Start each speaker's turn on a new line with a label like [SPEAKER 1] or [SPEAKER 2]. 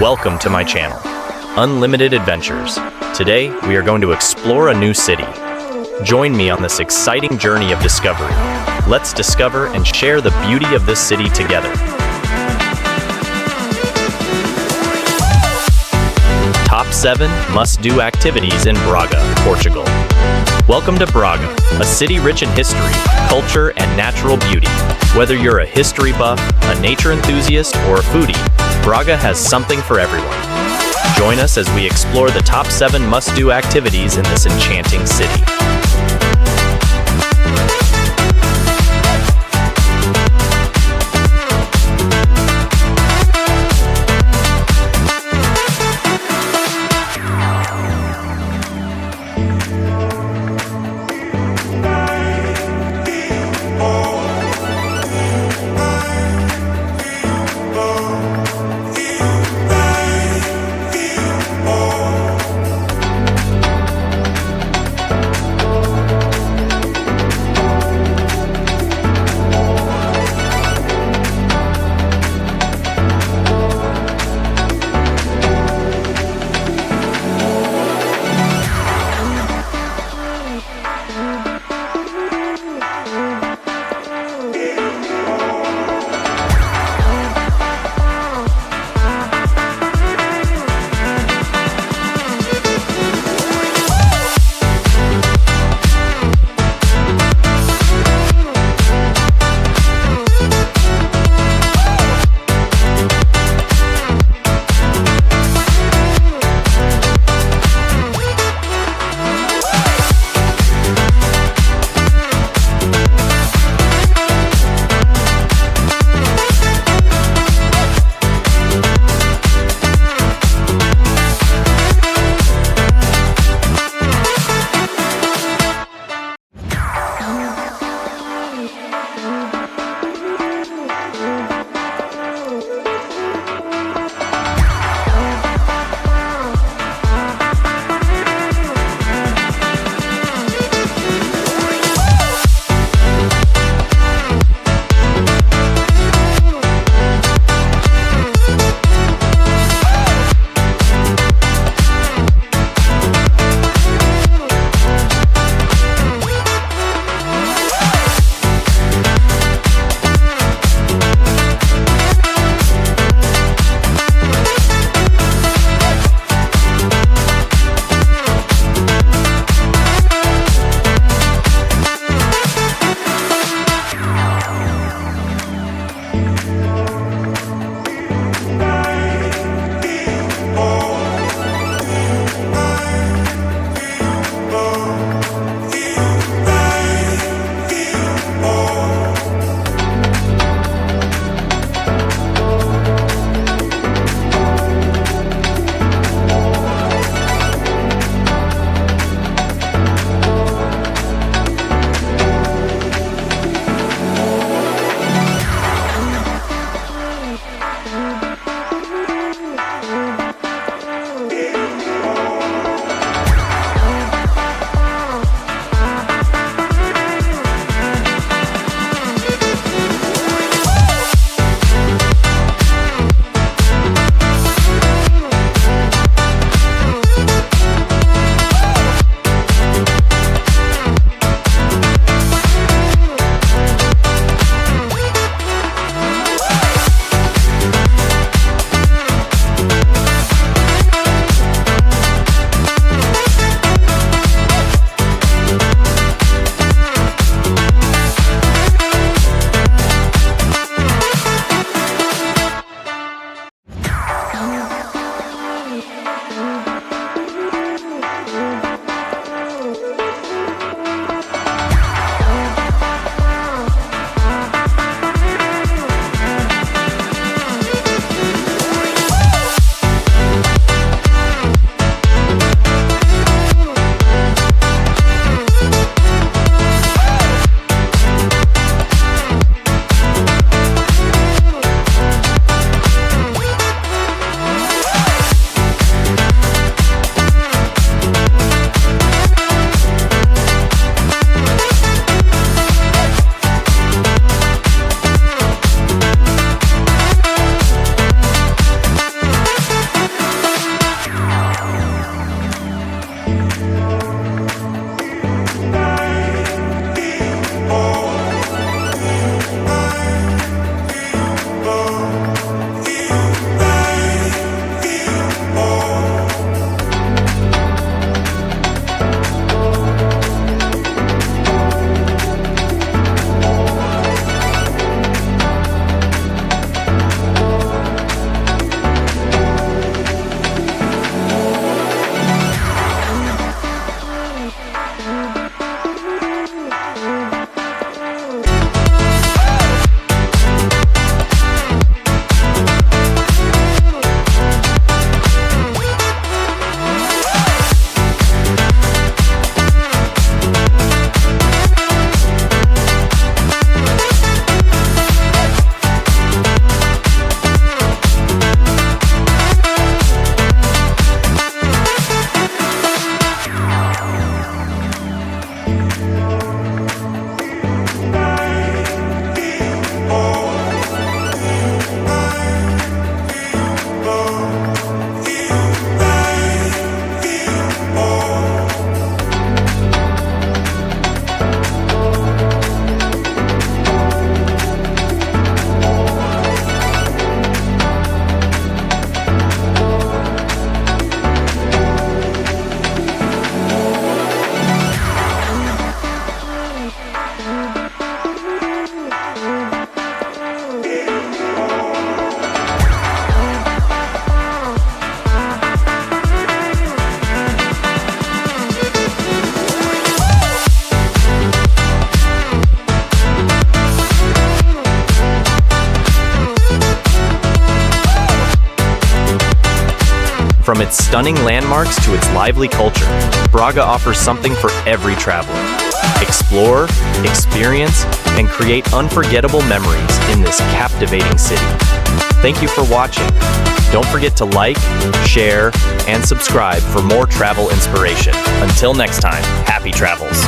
[SPEAKER 1] Welcome to my channel, Unlimited Adventures. Today, we are going to explore a new city. Join me on this exciting journey of discovery. Let's discover and share the beauty of this city together. Top 7 must-do activities in Braga, Portugal. Welcome to Braga, a city rich in history, culture, and natural beauty. Whether you're a history buff, a nature enthusiast, or a foodie, Braga has something for everyone. Join us as we explore the top 7 must-do activities in this enchanting city. From its stunning landmarks to its lively culture, Braga offers something for every traveler. Explore, experience, and create unforgettable memories in this captivating city. Thank you for watching. Don't forget to like, share, and subscribe for more travel inspiration. Until next time, happy travels.